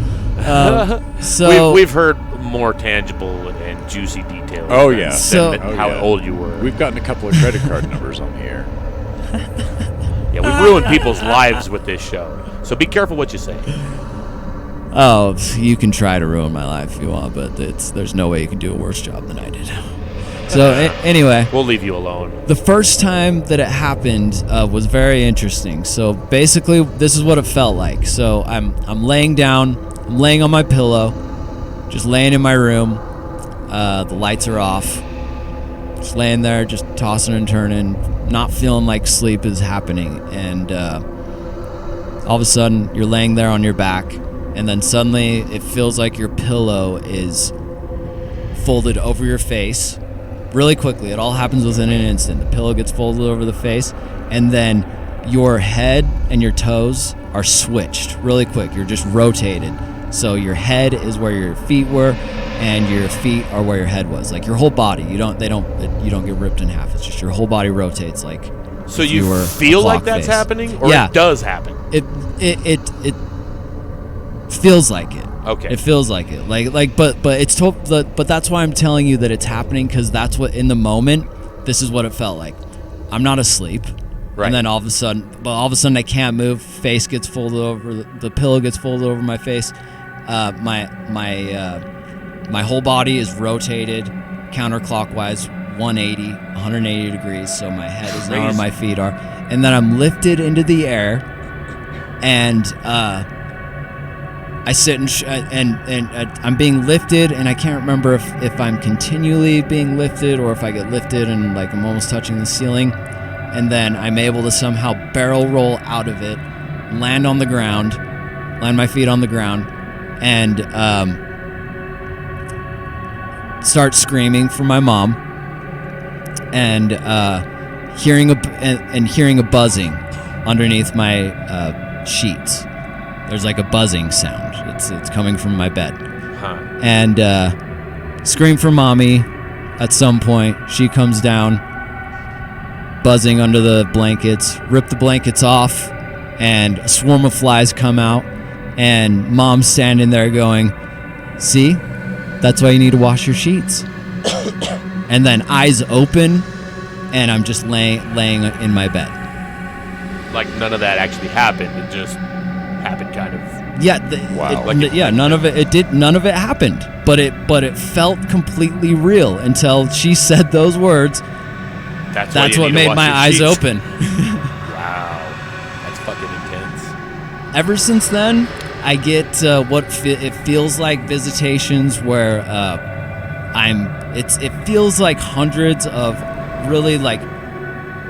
So we've heard more tangible and juicy details. Oh yeah. Than how old you were. We've gotten a couple of credit card numbers on the air. Yeah, we've ruined people's lives with this show. So be careful what you say. Oh, you can try to ruin my life if you want, but there's no way you can do a worse job than I did. So anyway, we'll leave you alone. The first time that it happened was very interesting. So basically, this is what it felt like. So I'm laying down, I'm laying on my pillow, just laying in my room. The lights are off. Just laying there, just tossing and turning, not feeling like sleep is happening. And all of a sudden, you're laying there on your back, and then suddenly it feels like your pillow is folded over your face. Really quickly, it all happens within an instant. The pillow gets folded over the face, and then your head and your toes are switched really quick. You're just rotated. So your head is where your feet were, and your feet are where your head was. Like your whole body. You don't get ripped in half. It's just your whole body rotates like. So you feel like that's happening, or it does happen? It feels like it. Okay. It feels like it. But that's why I'm telling you that it's happening, because that's what, in the moment, this is what it felt like. I'm not asleep. Right. And then all of a sudden I can't move. Face gets folded over. The pillow gets folded over my face. My whole body is rotated counterclockwise 180 degrees. So my head is now where my feet are. And then I'm lifted into the air, and I sit and I'm being lifted, and I can't remember if I'm continually being lifted or if I get lifted and like I'm almost touching the ceiling, and then I'm able to somehow barrel roll out of it, land my feet on the ground, and start screaming for my mom, and hearing a buzzing underneath my sheets. There's like a buzzing sound. It's coming from my bed. Huh. And scream for mommy. At some point, she comes down, buzzing under the blankets, rip the blankets off, and a swarm of flies come out, and mom's standing there going, "See? That's why you need to wash your sheets." And then eyes open, and I'm just laying in my bed. Like none of that actually happened. It just happened kind of. Yeah. Wow. None of it happened. But it felt completely real until she said those words. That's what made my eyes open. Wow. That's fucking intense. Ever since then, I get it feels like visitations where it feels like hundreds of really like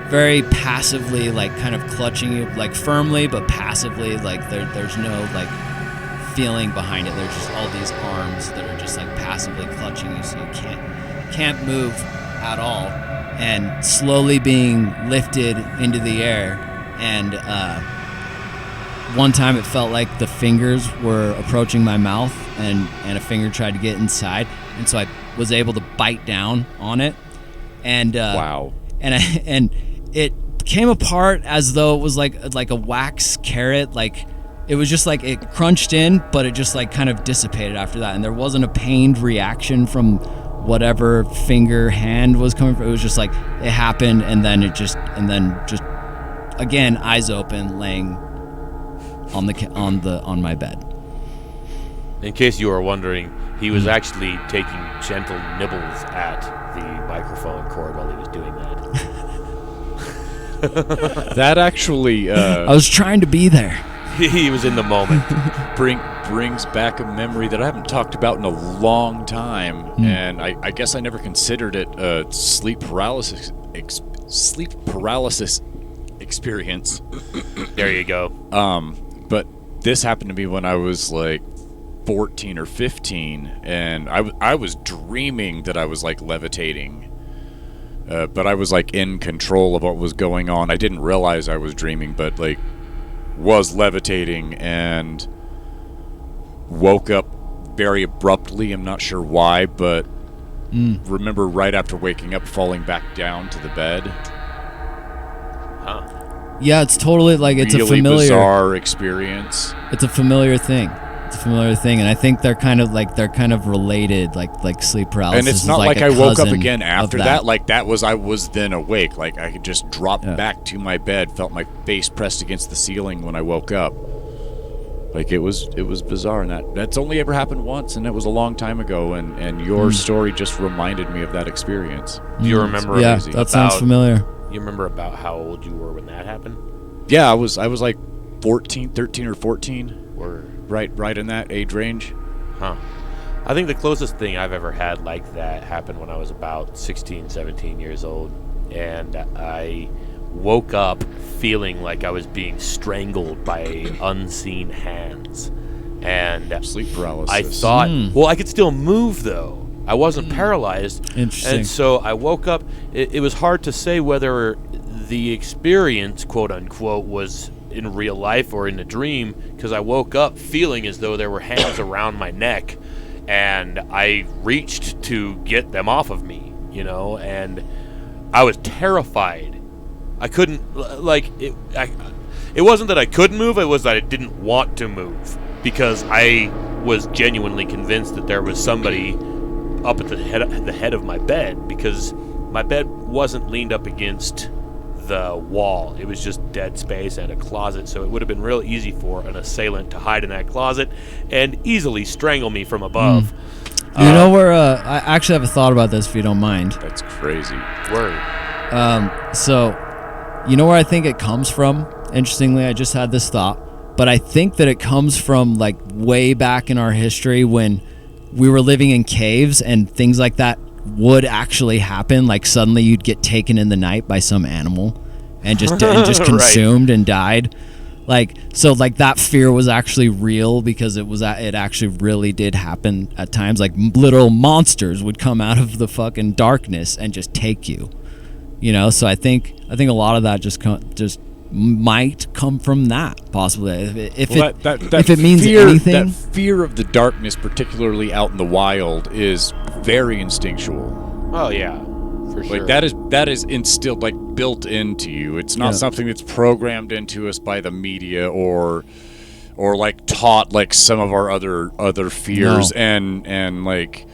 very passively, like kind of clutching you, like firmly but passively, like there's no like feeling behind it. There's just all these arms that are just like passively clutching you, so you can't move at all, and slowly being lifted into the air. And one time it felt like the fingers were approaching my mouth, and a finger tried to get inside, and so I was able to bite down on it, and wow. And it came apart as though it was like a wax carrot. Like it was just like it crunched in, but it just like kind of dissipated after that, and there wasn't a pained reaction from whatever hand was coming from. It was just like it happened, and then just again, eyes open, laying on my bed. In case you were wondering, he was actually taking gentle nibbles at the microphone cord while he was doing that. That actually... I was trying to be there. He was in the moment. Brings back a memory that I haven't talked about in a long time, and I guess I never considered it a sleep paralysis experience. There you go. But this happened to me when I was like 14 or 15, and I was dreaming that I was like levitating, but I was like in control of what was going on. I didn't realize I was dreaming, but like was levitating, and woke up very abruptly. I'm not sure why, but remember right after waking up falling back down to the bed. Huh. Yeah, it's totally like it's really a familiar bizarre experience. It's a familiar thing. And I think they're kind of related, like sleep paralysis. And it's not like I woke up again of after that. Like I was then awake. Like I could just drop back to my bed, felt my face pressed against the ceiling when I woke up. Like it was bizarre, and that's only ever happened once, and it was a long time ago. And your story just reminded me of that experience. Do you remember? Yeah, that sounds familiar. You remember about how old you were when that happened? Yeah, I was like 13 or 14. Or right in that age range. Huh. I think the closest thing I've ever had like that happened when I was about 16, 17 years old, and I woke up feeling like I was being strangled by unseen hands. And sleep paralysis. I thought, well, I could still move though. I wasn't paralyzed. Interesting. And so I woke up. It was hard to say whether the experience, quote unquote, was in real life or in a dream, because I woke up feeling as though there were hands around my neck, and I reached to get them off of me, and I was terrified. I couldn't, it wasn't that I couldn't move, it was that I didn't want to move, because I was genuinely convinced that there was somebody up at the head of my bed, because my bed wasn't leaned up against the wall. It was just dead space and a closet, so it would have been real easy for an assailant to hide in that closet and easily strangle me from above. You know where, I actually have a thought about this, if you don't mind. That's crazy. Word. So, you know where I think it comes from? Interestingly, I just had this thought, but I think that it comes from like way back in our history when we were living in caves and things like that would actually happen. Like suddenly you'd get taken in the night by some animal and just consumed and died. Like, so like that fear was actually real because it actually really did happen at times. Like little monsters would come out of the fucking darkness and just take you. So I think a lot of that just might come from that, possibly. If it means fear, anything, that fear of the darkness, particularly out in the wild, is very instinctual. Oh yeah, for sure. Like that is instilled, like built into you. It's not something that's programmed into us by the media or like taught like some of our other fears. No. And like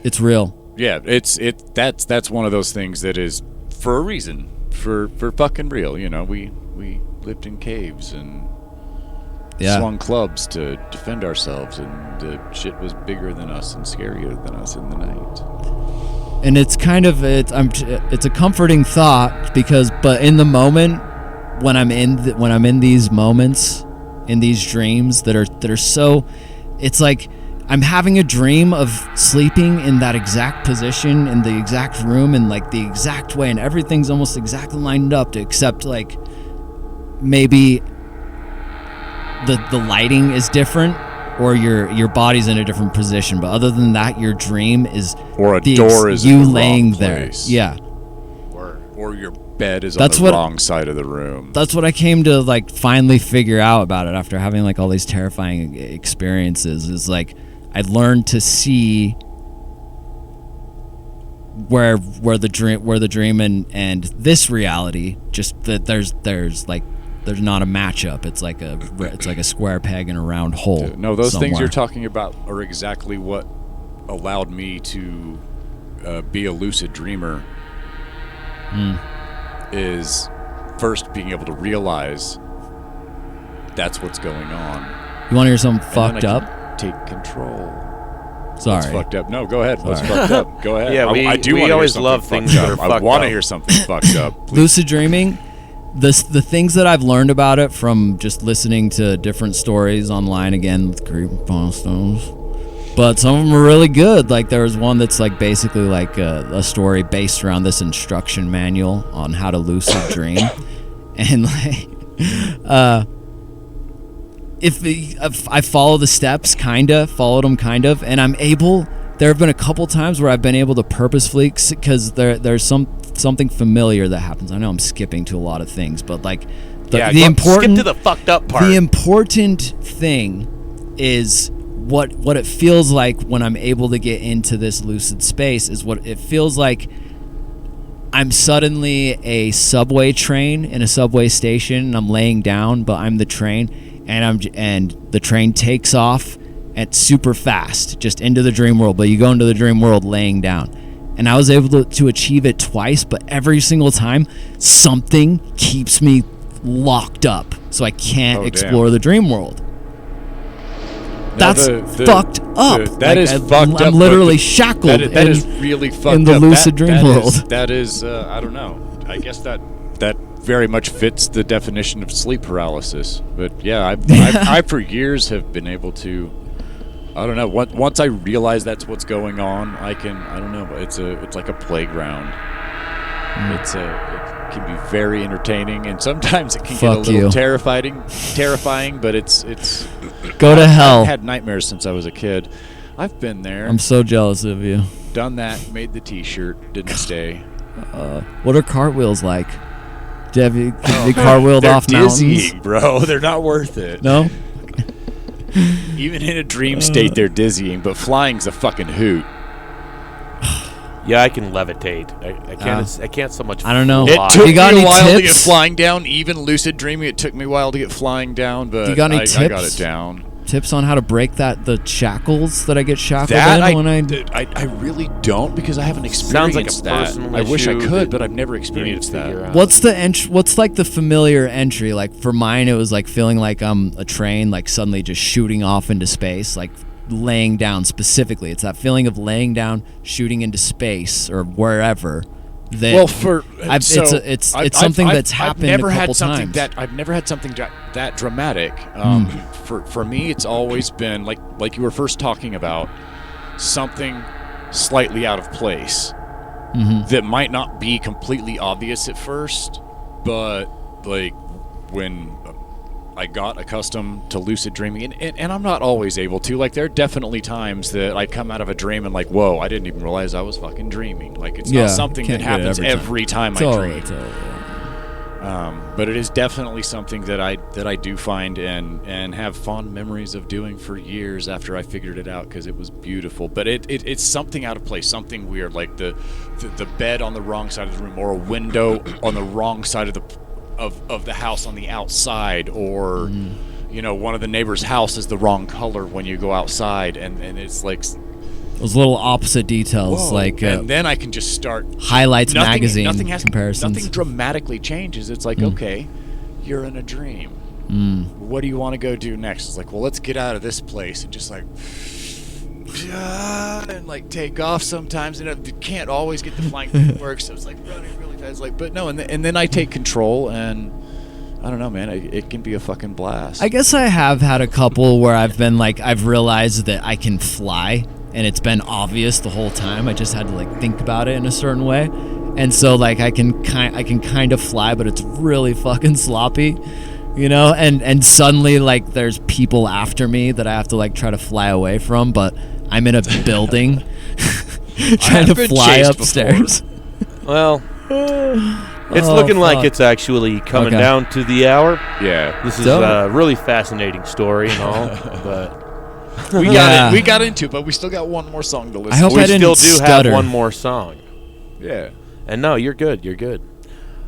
it's real. Yeah, that's one of those things that is for a reason. For fucking real, we lived in caves and swung clubs to defend ourselves, and the shit was bigger than us and scarier than us in the night. And it's kind of it's a comforting thought but in the moment when I'm in these moments, in these dreams that are so, it's like I'm having a dream of sleeping in that exact position, in the exact room, in like the exact way, and everything's almost exactly lined up except like maybe the lighting is different or your body's in a different position. But other than that, your dream is or a door is you in the laying wrong there. place. Yeah. Or your bed is on the wrong side of the room. That's what I came to like finally figure out about it after having like all these terrifying experiences. Is like I learned to see where the dream and this reality, just that there's not a matchup. It's like a square peg in a round hole. No, those somewhere. things you're talking about are exactly what allowed me to be a lucid dreamer. Is first being able to realize that's what's going on. You want to hear something fucked up? Take control. Sorry. What's fucked up? No, go ahead. What's fucked up? Go ahead. Yeah, I do we wanna always hear love something things that are fucked up. fucked I want to up. hear something fucked up. Please. Lucid dreaming, the things that I've learned about it from just listening to different stories online, again with creepypastas, but some of them are really good. Like there was one that's like basically like a story based around this instruction manual on how to lucid dream, and like if I follow the steps, followed them, and I'm able. There have been a couple times where I've been able to purposefully, because there's something familiar that happens. I know I'm skipping to a lot of things, but like the important, skip to the fucked up part. The important thing is what it feels like when I'm able to get into this lucid space is what it feels like. I'm suddenly a subway train in a subway station, and I'm laying down, but I'm the train, and the train takes off at super fast, just into the dream world. But you go into the dream world laying down, and I was able to achieve it twice, but every single time something keeps me locked up, so I can't explore the dream world. That's fucked up. That is fucked up. I'm literally shackled. That is really fucked up. In the lucid dream world. That is I don't know. I guess that very much fits the definition of sleep paralysis. But yeah, I for years have been able to. I don't know. Once I realize that's what's going on, I don't know. It's like a playground. It can be very entertaining, and sometimes it can get a little terrifying. But it's. Go to hell. I've had nightmares since I was a kid. I've been there. I'm so jealous of you. Done that. Made the T-shirt. Didn't stay. What are cartwheels like? Have you cartwheeled off mountains? They're dizzying, bro. They're not worth it. No. Even in a dream state, they're dizzying, but flying's a fucking hoot. Yeah, I can levitate. I can't so much. I don't know. It took you got me a any while to tips? get flying down. Even lucid dreaming, it took me a while to get flying down, but you got any I got tips? it down. Tips on how to break the shackles that I get shackled That in when I really don't, because I haven't experienced Sounds like a personal I wish I issue could, that but I've never experienced that. What's like the familiar entry? Like for mine, it was like feeling like I'm a train, like suddenly just shooting off into space, like laying down specifically. It's that feeling of laying down, shooting into space or wherever. It's something that's happened a couple times. I've never had something that dramatic. For me, it's always been like you were first talking about, something slightly out of place that might not be completely obvious at first, but like when I got accustomed to lucid dreaming, and I'm not always able to. Like, there are definitely times that I come out of a dream and like, whoa, I didn't even realize I was fucking dreaming. Like, it's not something that happens every time I dream. But it is definitely something that I do find and have fond memories of doing for years after I figured it out, because it was beautiful. But it's something out of place, something weird, like the bed on the wrong side of the room, or a window on the wrong side of the house on the outside, or one of the neighbors' house is the wrong color when you go outside, and it's like those little opposite details. Whoa. Like and then I can just start highlights magazine comparisons. Nothing dramatically changes. It's like, okay, you're in a dream. What do you want to go do next? It's like, well, let's get out of this place, and just like and like take off sometimes, and you can't always get the flying thing to work, so it's like running really fast. Like, but no, and then I take control, and I don't know, man. It can be a fucking blast. I guess I have had a couple where I've been like, I've realized that I can fly, and it's been obvious the whole time. I just had to like think about it in a certain way, and so like I can kind of fly, but it's really fucking sloppy, And suddenly like there's people after me that I have to like try to fly away from, but I'm in a building trying to fly upstairs. Well, it's looking like it's actually coming down to the hour. Yeah. This is a really fascinating story and all, but we got into it, but we still got one more song to listen to. I hope I didn't stutter. Have one more song. Yeah. And no, you're good. You're good.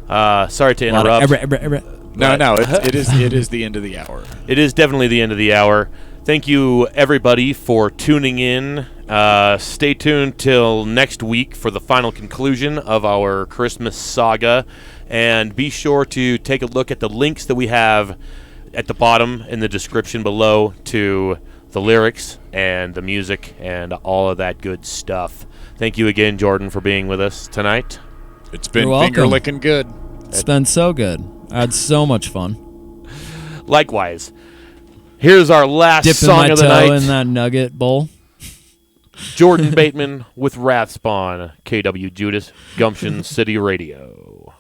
Sorry to interrupt. No, it is the end of the hour. It is definitely the end of the hour. Thank you, everybody, for tuning in. Stay tuned till next week for the final conclusion of our Christmas saga. And be sure to take a look at the links that we have at the bottom in the description below to the lyrics and the music and all of that good stuff. Thank you again, Jordan, for being with us tonight. It's been finger-licking good. It's been so good. I had so much fun. Likewise. Here's our last song of the night. Dipping my toe in that nugget bowl. Jordan Bateman with Wrathspawn, KWJUDAS, Gumption City Radio.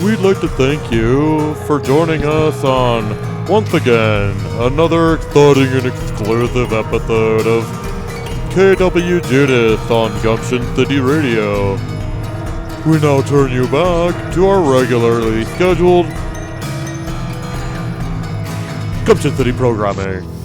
we'd like to thank you for joining us on, once again, another exciting and exclusive episode of KWJUDAS on Gumption City Radio. We now turn you back to our regularly scheduled Gumption City programming.